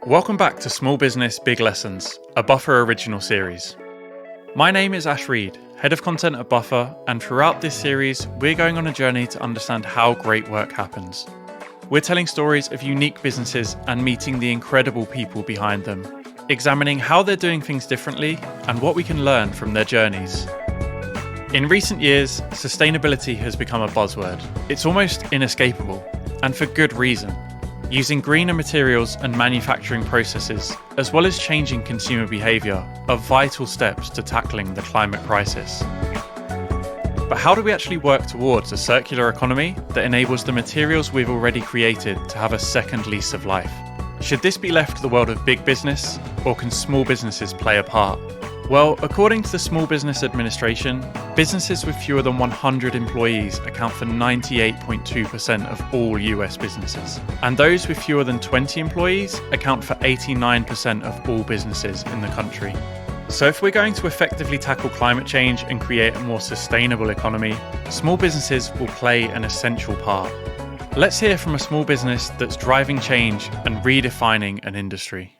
Welcome back to Small Business Big Lessons, a Buffer original series. My name is Ash Reed, Head of Content at Buffer, and throughout this series, we're going on a journey to understand how great work happens. We're telling stories of unique businesses and meeting the incredible people behind them, examining how they're doing things differently and what we can learn from their journeys. In recent years, sustainability has become a buzzword. It's almost inescapable, and for good reason. Using greener materials and manufacturing processes, as well as changing consumer behaviour, are vital steps to tackling the climate crisis. But how do we actually work towards a circular economy that enables the materials we've already created to have a second lease of life? Should this be left to the world of big business, or can small businesses play a part? Well, according to the Small Business Administration, businesses with fewer than 100 employees account for 98.2% of all US businesses. And those with fewer than 20 employees account for 89% of all businesses in the country. So if we're going to effectively tackle climate change and create a more sustainable economy, small businesses will play an essential part. Let's hear from a small business that's driving change and redefining an industry.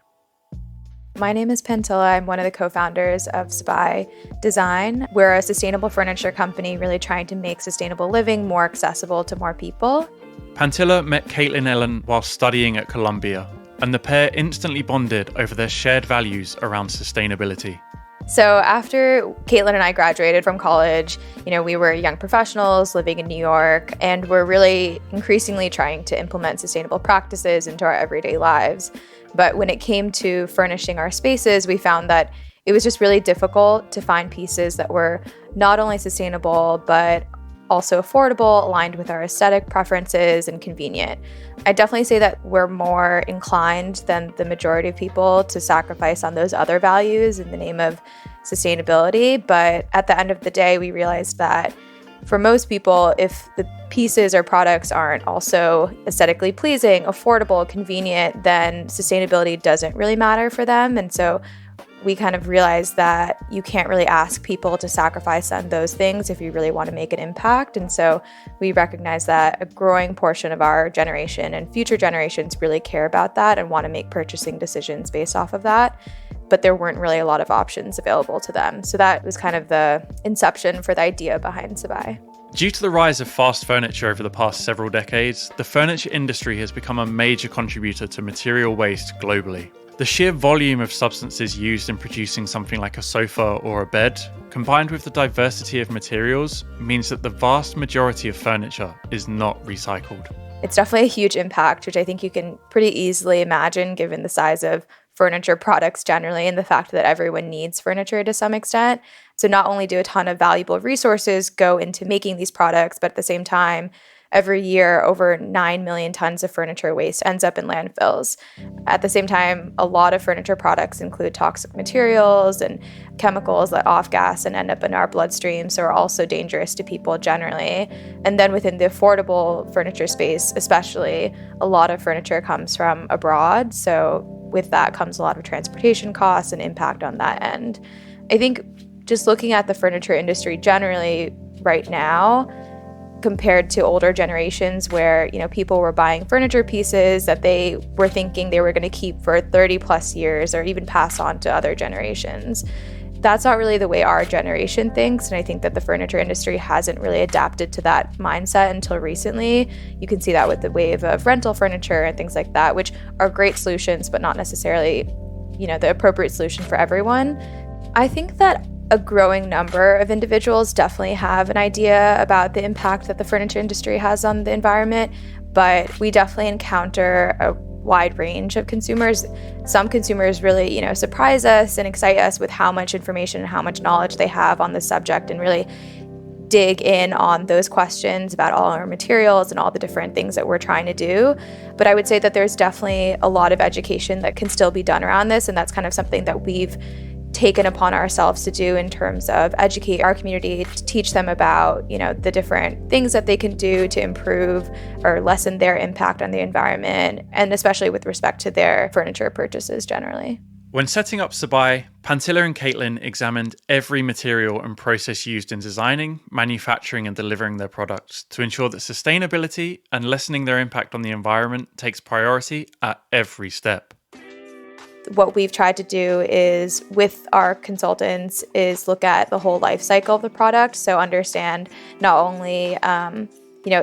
My name is Phantila. I'm one of the co-founders of Sabai Design. We're a sustainable furniture company really trying to make sustainable living more accessible to more people. Phantila met Caitlin Ellen while studying at Columbia, and the pair instantly bonded over their shared values around sustainability. So after Caitlin and I graduated from college, we were young professionals living in New York, and we're really increasingly trying to implement sustainable practices into our everyday lives. But when it came to furnishing our spaces, we found that it was just really difficult to find pieces that were not only sustainable, but also affordable, aligned with our aesthetic preferences, and convenient. I definitely say that we're more inclined than the majority of people to sacrifice on those other values in the name of sustainability. But at the end of the day, we realized that for most people, if the pieces or products aren't also aesthetically pleasing, affordable, convenient, then sustainability doesn't really matter for them. And so we kind of realized that you can't really ask people to sacrifice on those things if you really want to make an impact. And so we recognize that a growing portion of our generation and future generations really care about that and want to make purchasing decisions based off of that. But there weren't really a lot of options available to them. So that was kind of the inception for the idea behind Sabai. Due to the rise of fast furniture over the past several decades, the furniture industry has become a major contributor to material waste globally. The sheer volume of substances used in producing something like a sofa or a bed, combined with the diversity of materials, means that the vast majority of furniture is not recycled. It's definitely a huge impact, which I think you can pretty easily imagine given the size of furniture products generally and the fact that everyone needs furniture to some extent. So not only do a ton of valuable resources go into making these products, but at the same time, every year, over 9 million tons of furniture waste ends up in landfills. At the same time, a lot of furniture products include toxic materials and chemicals that off-gas and end up in our bloodstream, so are also dangerous to people generally. And then within the affordable furniture space, especially, a lot of furniture comes from abroad. So with that comes a lot of transportation costs and impact on that end. I think just looking at the furniture industry generally right now, compared to older generations where, people were buying furniture pieces that they were thinking they were going to keep for 30 plus years or even pass on to other generations. That's not really the way our generation thinks. And I think that the furniture industry hasn't really adapted to that mindset until recently. You can see that with the wave of rental furniture and things like that, which are great solutions, but not necessarily, the appropriate solution for everyone. I think that a growing number of individuals definitely have an idea about the impact that the furniture industry has on the environment, but we definitely encounter a wide range of consumers. Some consumers really, surprise us and excite us with how much information and how much knowledge they have on the subject and really dig in on those questions about all our materials and all the different things that we're trying to do. But I would say that there's definitely a lot of education that can still be done around this, and that's kind of something that we've taken upon ourselves to do in terms of educate our community, to teach them about, the different things that they can do to improve or lessen their impact on the environment, and especially with respect to their furniture purchases generally. When setting up Sabai, Phantila and Caitlin examined every material and process used in designing, manufacturing and delivering their products to ensure that sustainability and lessening their impact on the environment takes priority at every step. what we've tried to do is, with our consultants, is look at the whole life cycle of the product. So understand not only,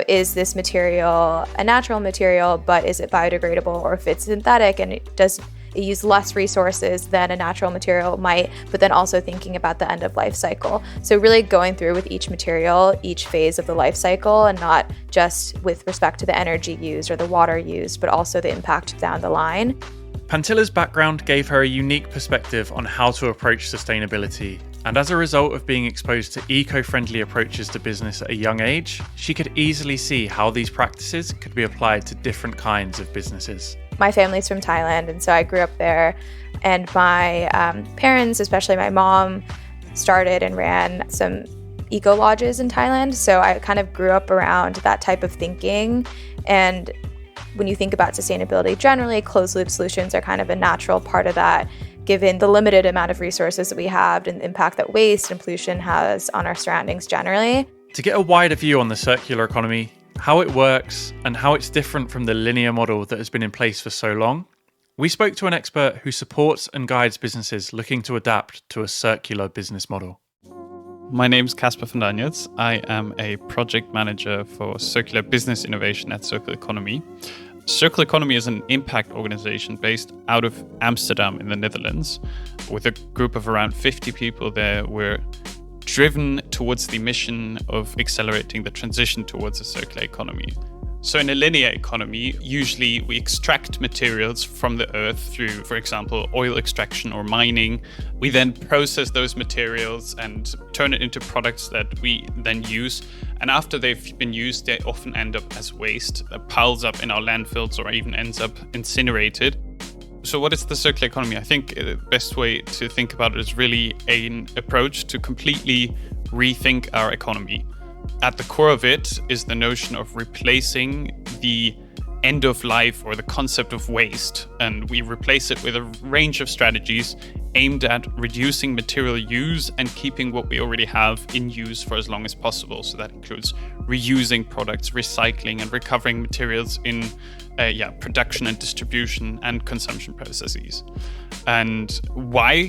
is this material a natural material, but is it biodegradable, or if it's synthetic and it does use less resources than a natural material might, but then also thinking about the end of life cycle. So really going through with each material, each phase of the life cycle, and not just with respect to the energy used or the water used, but also the impact down the line. Phantila's background gave her a unique perspective on how to approach sustainability, and as a result of being exposed to eco-friendly approaches to business at a young age, she could easily see how these practices could be applied to different kinds of businesses. My family's from Thailand, and so I grew up there, and my parents, especially my mom, started and ran some eco lodges in Thailand, so I kind of grew up around that type of thinking. And when you think about sustainability generally, closed-loop solutions are kind of a natural part of that, given the limited amount of resources that we have and the impact that waste and pollution has on our surroundings generally. To get a wider view on the circular economy, how it works, and how it's different from the linear model that has been in place for so long, we spoke to an expert who supports and guides businesses looking to adapt to a circular business model. My name is Casper van Danjets. I am a project manager for circular business innovation at Circular Economy. Circular Economy is an impact organization based out of Amsterdam in the Netherlands. With a group of around 50 people there, we're driven towards the mission of accelerating the transition towards a circular economy. So in a linear economy, usually we extract materials from the earth through, for example, oil extraction or mining. We then process those materials and turn it into products that we then use. And after they've been used, they often end up as waste, piles up in our landfills, or even ends up incinerated. So what is the circular economy? I think the best way to think about it is really an approach to completely rethink our economy. At the core of it is the notion of replacing the end of life or the concept of waste, and we replace it with a range of strategies aimed at reducing material use and keeping what we already have in use for as long as possible. So that includes reusing products, recycling and recovering materials in production and distribution and consumption processes. And why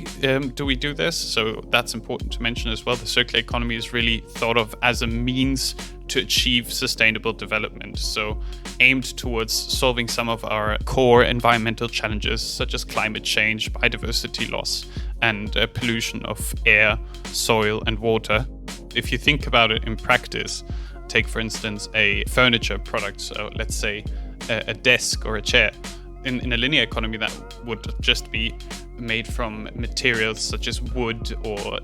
do we do this? So that's important to mention as well. The circular economy is really thought of as a means to achieve sustainable development, so aimed towards solving some of our core environmental challenges, such as climate change, biodiversity loss, and pollution of air, soil, and water. If you think about it in practice, take for instance a furniture product, so let's say a desk or a chair. In a linear economy, that would just be made from materials such as wood or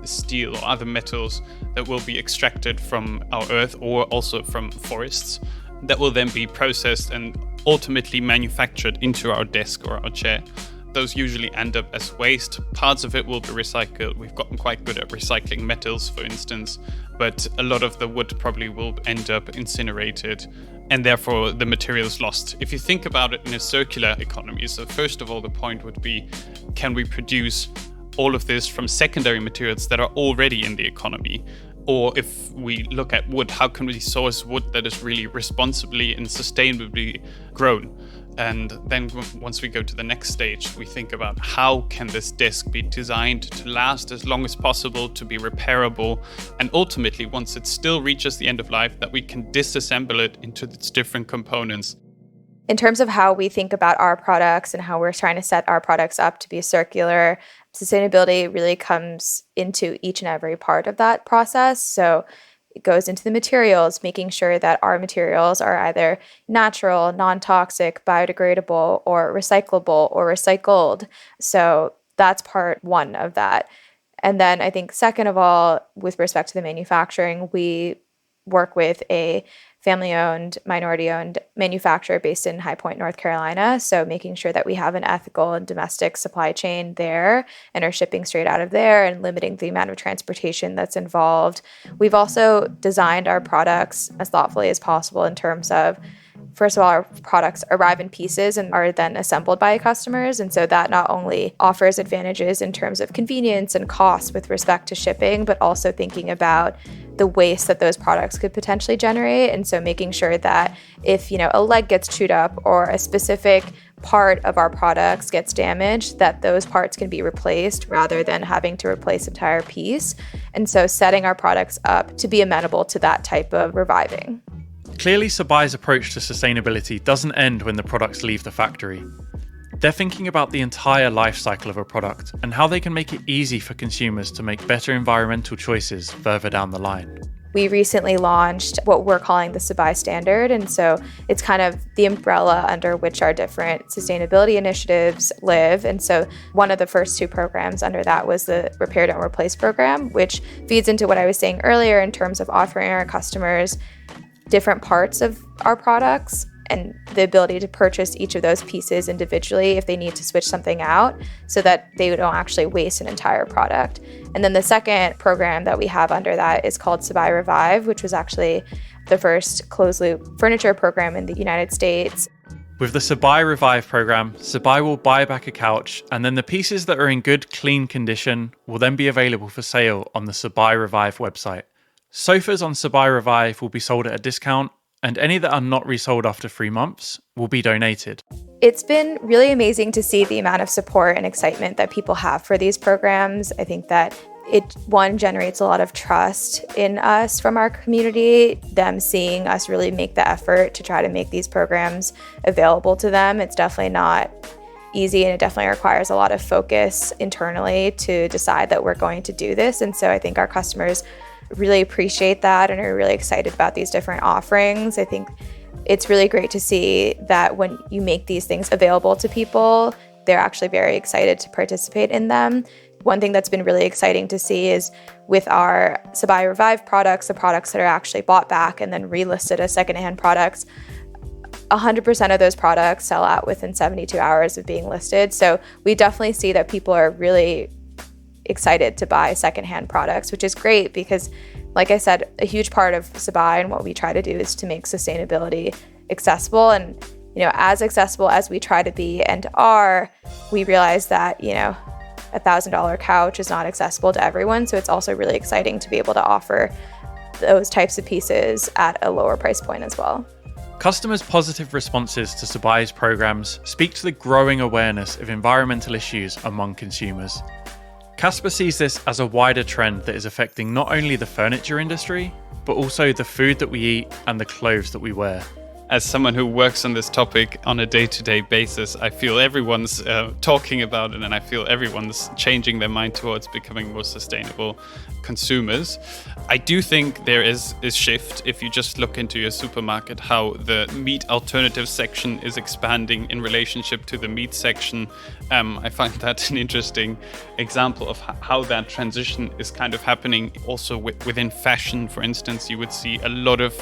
steel or other metals that will be extracted from our earth or also from forests, that will then be processed and ultimately manufactured into our desk or our chair. Those usually end up as waste. Parts of it will be recycled. We've gotten quite good at recycling metals, for instance, but a lot of the wood probably will end up incinerated, and therefore the material is lost. If you think about it in a circular economy, so first of all, the point would be, can we produce all of this from secondary materials that are already in the economy? Or if we look at wood, how can we source wood that is really responsibly and sustainably grown? And then once we go to the next stage, we think about how can this desk be designed to last as long as possible, to be repairable, and ultimately, once it still reaches the end of life, that we can disassemble it into its different components. In terms of how we think about our products and how we're trying to set our products up to be circular, sustainability really comes into each and every part of that process. So it goes into the materials, making sure that our materials are either natural, non-toxic, biodegradable, or recyclable or recycled. So that's part one of that. And then I think second of all, with respect to the manufacturing, we work with a family-owned, minority-owned manufacturer based in High Point, North Carolina. So making sure that we have an ethical and domestic supply chain there and are shipping straight out of there and limiting the amount of transportation that's involved. We've also designed our products as thoughtfully as possible in terms of, first of all, our products arrive in pieces and are then assembled by customers. And so that not only offers advantages in terms of convenience and cost with respect to shipping, but also thinking about the waste that those products could potentially generate. And so making sure that if, a leg gets chewed up or a specific part of our products gets damaged, that those parts can be replaced rather than having to replace an entire piece. And so setting our products up to be amenable to that type of reviving. Clearly, Sabai's approach to sustainability doesn't end when the products leave the factory. They're thinking about the entire life cycle of a product and how they can make it easy for consumers to make better environmental choices further down the line. We recently launched what we're calling the Sabai standard. And so it's kind of the umbrella under which our different sustainability initiatives live. And so one of the first two programs under that was the Repair Don't Replace program, which feeds into what I was saying earlier in terms of offering our customers different parts of our products and the ability to purchase each of those pieces individually if they need to switch something out so that they don't actually waste an entire product. And then the second program that we have under that is called Sabai Revive, which was actually the first closed-loop furniture program in the United States. With the Sabai Revive program, Sabai will buy back a couch, and then the pieces that are in good, clean condition will then be available for sale on the Sabai Revive website. Sofas on Sabai Revive will be sold at a discount, and any that are not resold after 3 months will be donated. It's been really amazing to see the amount of support and excitement that people have for these programs. I think that it, one, generates a lot of trust in us from our community, them seeing us really make the effort to try to make these programs available to them. It's definitely not easy, and it definitely requires a lot of focus internally to decide that we're going to do this. And so I think our customers really appreciate that and are really excited about these different offerings. I think it's really great to see that when you make these things available to people, they're actually very excited to participate in them. One thing that's been really exciting to see is with our Sabai Revive products, the products that are actually bought back and then relisted as secondhand products, 100% of those products sell out within 72 hours of being listed. So we definitely see that people are really excited to buy secondhand products, which is great because, like I said, a huge part of Sabai and what we try to do is to make sustainability accessible. And, as accessible as we try to be and are, we realize that, $1,000 couch is not accessible to everyone. So it's also really exciting to be able to offer those types of pieces at a lower price point as well. Customers' positive responses to Sabai's programs speak to the growing awareness of environmental issues among consumers. Casper sees this as a wider trend that is affecting not only the furniture industry, but also the food that we eat and the clothes that we wear. As someone who works on this topic on a day-to-day basis, I feel everyone's talking about it, and I feel everyone's changing their mind towards becoming more sustainable consumers. I do think there is a shift. If you just look into your supermarket, how the meat alternative section is expanding in relationship to the meat section. I find that an interesting example of how that transition is kind of happening. Also within fashion, for instance, you would see a lot of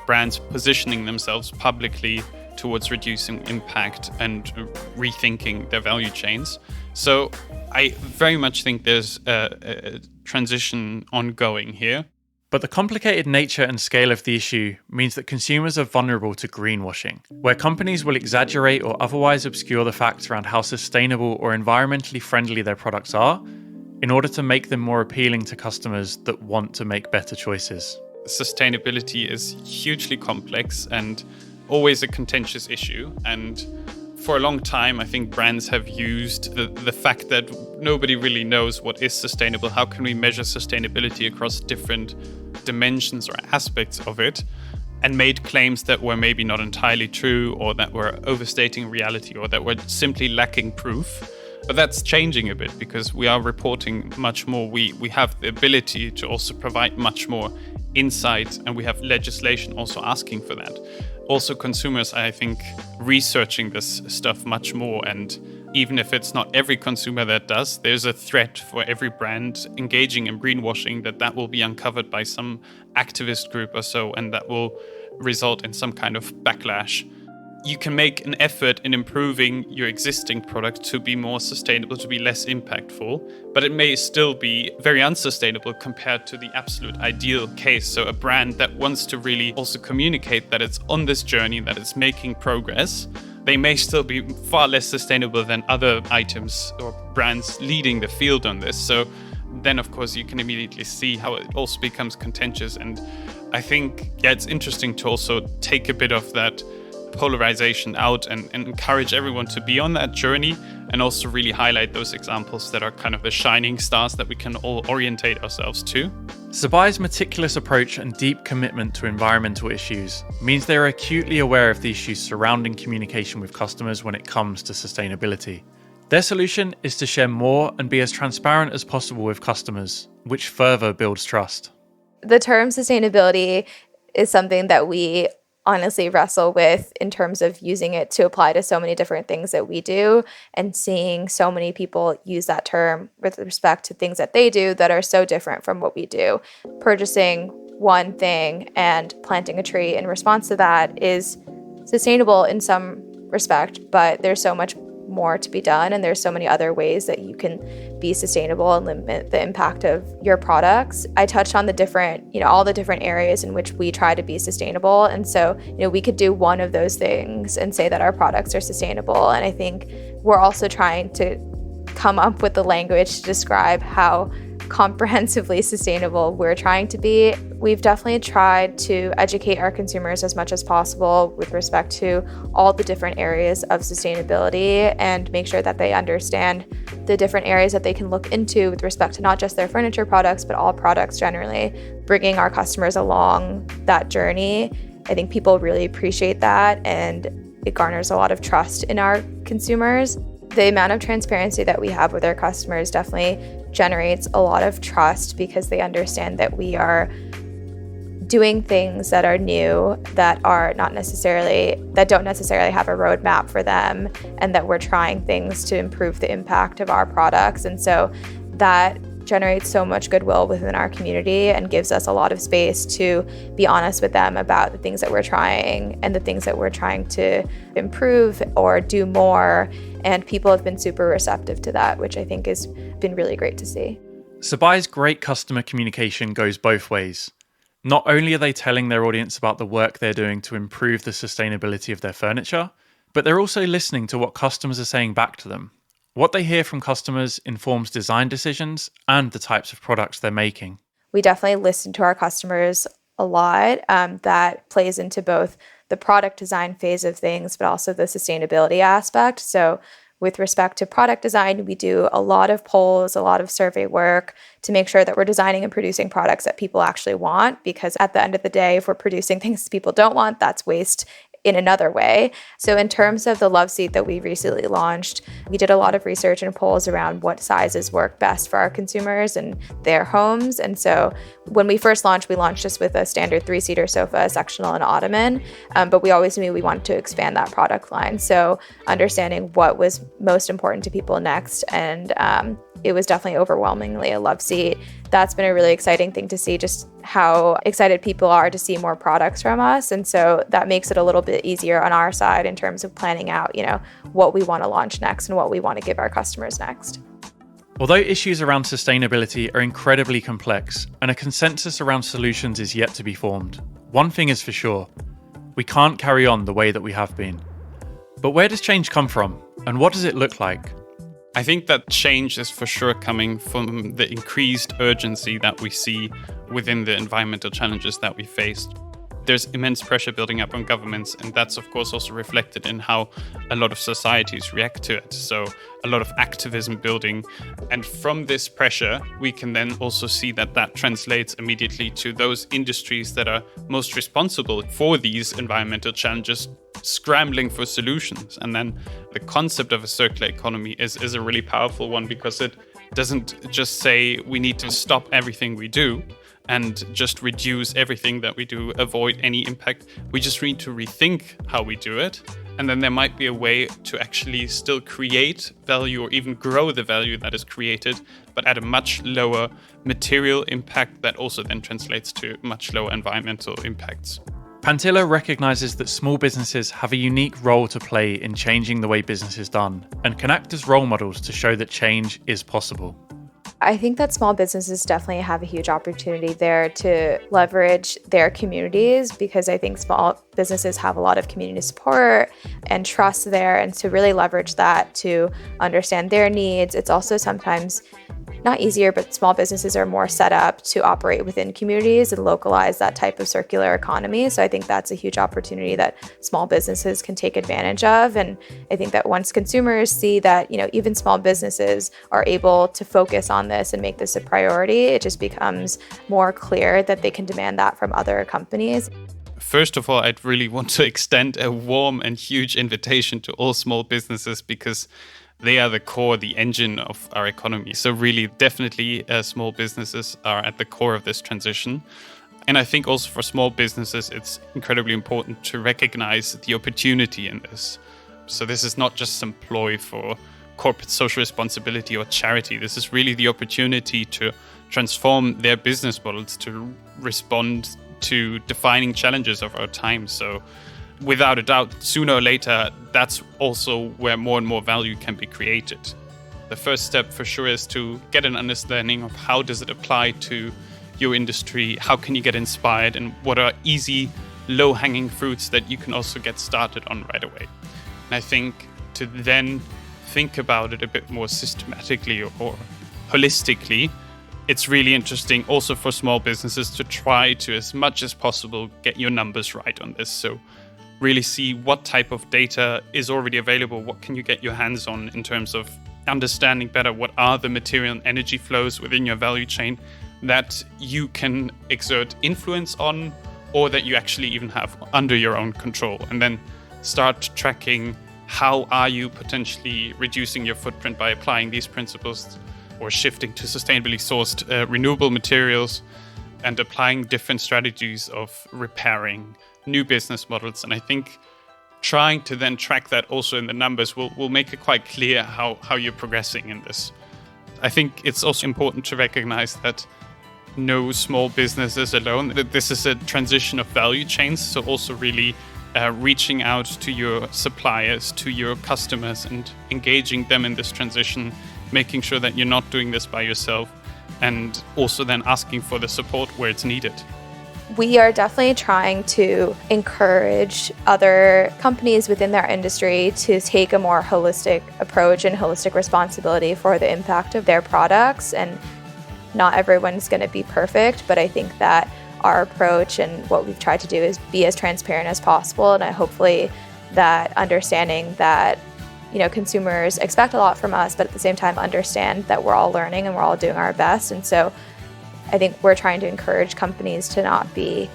brands positioning themselves publicly towards reducing impact and rethinking their value chains. So I very much think there's a transition ongoing here. But the complicated nature and scale of the issue means that consumers are vulnerable to greenwashing, where companies will exaggerate or otherwise obscure the facts around how sustainable or environmentally friendly their products are in order to make them more appealing to customers that want to make better choices. Sustainability is hugely complex and always a contentious issue. And for a long time, I think brands have used the fact that nobody really knows what is sustainable. How can we measure sustainability across different dimensions or aspects of it, and made claims that were maybe not entirely true, or that were overstating reality, or that were simply lacking proof. But that's changing a bit because we are reporting much more. We have the ability to also provide much more insight, and we have legislation also asking for that. Also, consumers, I think, researching this stuff much more, and even if it's not every consumer that does, there's a threat for every brand engaging in greenwashing that will be uncovered by some activist group or so, and that will result in some kind of backlash. You can make an effort in improving your existing product to be more sustainable, to be less impactful, but it may still be very unsustainable compared to the absolute ideal case. So a brand that wants to really also communicate that it's on this journey, that it's making progress, they may still be far less sustainable than other items or brands leading the field on this. So then, of course, you can immediately see how it also becomes contentious. And I think, it's interesting to also take a bit of that polarization out and encourage everyone to be on that journey, and also really highlight those examples that are kind of the shining stars that we can all orientate ourselves to. Sabai's meticulous approach and deep commitment to environmental issues means they are acutely aware of the issues surrounding communication with customers when it comes to sustainability. Their solution is to share more and be as transparent as possible with customers, which further builds trust. The term sustainability is something that we honestly wrestle with in terms of using it to apply to so many different things that we do, and seeing so many people use that term with respect to things that they do that are so different from what we do. Purchasing one thing and planting a tree in response to that is sustainable in some respect, but there's so much more to be done, and there's so many other ways that you can be sustainable and limit the impact of your products. I touched on the different, all the different areas in which we try to be sustainable, and so we could do one of those things and say that our products are sustainable. And I think we're also trying to come up with the language to describe how comprehensively sustainable we're trying to be. We've definitely tried to educate our consumers as much as possible with respect to all the different areas of sustainability, and make sure that they understand the different areas that they can look into with respect to not just their furniture products, but all products generally, bringing our customers along that journey. I think people really appreciate that, and it garners a lot of trust in our consumers. The amount of transparency that we have with our customers definitely generates a lot of trust, because they understand that we are doing things that are new, that don't necessarily have a roadmap for them, and that we're trying things to improve the impact of our products. And so that generates so much goodwill within our community and gives us a lot of space to be honest with them about the things that we're trying and the things that we're trying to improve or do more. And people have been super receptive to that, which I think has been really great to see. Sabai's great customer communication goes both ways. Not only are they telling their audience about the work they're doing to improve the sustainability of their furniture, but they're also listening to what customers are saying back to them. What they hear from customers informs design decisions and the types of products they're making. We definitely listen to our customers a lot. That plays into both the product design phase of things, but also the sustainability aspect. So with respect to product design, we do a lot of polls, a lot of survey work to make sure that we're designing and producing products that people actually want, because at the end of the day, if we're producing things people don't want, that's waste in another way. So in terms of the Love Seat that we recently launched, we did a lot of research and polls around what sizes work best for our consumers and their homes. And so when we first launched, we launched just with a standard 3-seater sofa, a sectional, and ottoman. But we always knew we wanted to expand that product line. So understanding what was most important to people next, and it was definitely overwhelmingly a Love Seat. That's been a really exciting thing to see, just how excited people are to see more products from us. And so that makes it a little bit easier on our side in terms of planning out, what we want to launch next and what we want to give our customers next. Although issues around sustainability are incredibly complex and a consensus around solutions is yet to be formed, one thing is for sure: we can't carry on the way that we have been. But where does change come from, and what does it look like? I think that change is for sure coming from the increased urgency that we see within the environmental challenges that we faced. There's immense pressure building up on governments, and that's of course also reflected in how a lot of societies react to it. So a lot of activism building. And from this pressure, we can then also see that translates immediately to those industries that are most responsible for these environmental challenges, scrambling for solutions. And then the concept of a circular economy is a really powerful one, because it doesn't just say we need to stop everything we do and just reduce everything that we do, avoid any impact. We just need to rethink how we do it. And then there might be a way to actually still create value, or even grow the value that is created, but at a much lower material impact that also then translates to much lower environmental impacts. Phantila recognises that small businesses have a unique role to play in changing the way business is done, and can act as role models to show that change is possible. I think that small businesses definitely have a huge opportunity there to leverage their communities, because I think small businesses have a lot of community support and trust there, and to really leverage that to understand their needs. It's also sometimes not easier, but small businesses are more set up to operate within communities and localize that type of circular economy. So I think that's a huge opportunity that small businesses can take advantage of. And I think that once consumers see that, even small businesses are able to focus on this and make this a priority, it just becomes more clear that they can demand that from other companies. First of all, I'd really want to extend a warm and huge invitation to all small businesses, because they are the core, the engine of our economy. So really, definitely small businesses are at the core of this transition. And I think also for small businesses, it's incredibly important to recognize the opportunity in this. So this is not just some ploy for corporate social responsibility or charity. This is really the opportunity to transform their business models to respond to defining challenges of our time. So without a doubt, sooner or later, that's also where more and more value can be created. The first step for sure is to get an understanding of how does it apply to your industry, how can you get inspired, and what are easy, low-hanging fruits that you can also get started on right away. And I think to then think about it a bit more systematically or holistically, it's really interesting also for small businesses to try to, as much as possible, get your numbers right on this. So really see what type of data is already available, what can you get your hands on in terms of understanding better what are the material and energy flows within your value chain that you can exert influence on, or that you actually even have under your own control. And then start tracking how are you potentially reducing your footprint by applying these principles, or shifting to sustainably sourced renewable materials, and applying different strategies of repairing new business models. And I think trying to then track that also in the numbers will make it quite clear how you're progressing in this. I think it's also important to recognize that no small business is alone, that this is a transition of value chains. So also really reaching out to your suppliers, to your customers, and engaging them in this transition, making sure that you're not doing this by yourself, and also then asking for the support where it's needed. We are definitely trying to encourage other companies within their industry to take a more holistic approach and holistic responsibility for the impact of their products. And not everyone's going to be perfect, but I think that our approach and what we've tried to do is be as transparent as possible. And hopefully that understanding that consumers expect a lot from us, but at the same time understand that we're all learning and we're all doing our best. And so I think we're trying to encourage companies to not be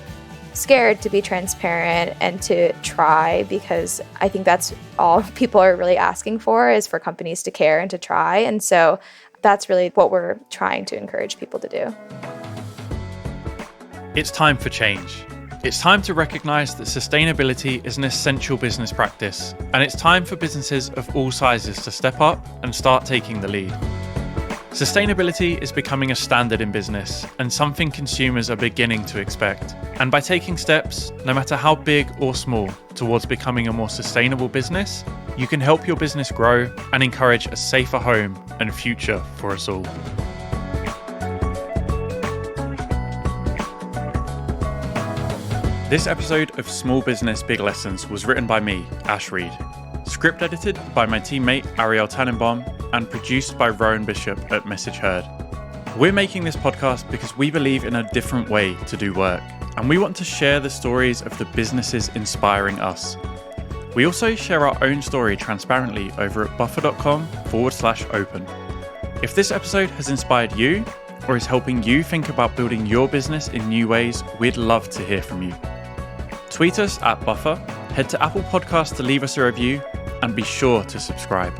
scared to be transparent and to try, because I think that's all people are really asking for, is for companies to care and to try. And so that's really what we're trying to encourage people to do. It's time for change. It's time to recognise that sustainability is an essential business practice, and it's time for businesses of all sizes to step up and start taking the lead. Sustainability is becoming a standard in business and something consumers are beginning to expect. And by taking steps, no matter how big or small, towards becoming a more sustainable business, you can help your business grow and encourage a safer home and future for us all. This episode of Small Business Big Lessons was written by me, Ash Reed, script edited by my teammate Ariel Tannenbaum, and produced by Rowan Bishop at Message Heard. We're making this podcast because we believe in a different way to do work, and we want to share the stories of the businesses inspiring us. We also share our own story transparently over at buffer.com/open. If this episode has inspired you or is helping you think about building your business in new ways, we'd love to hear from you. Tweet us at Buffer, head to Apple Podcasts to leave us a review, and be sure to subscribe.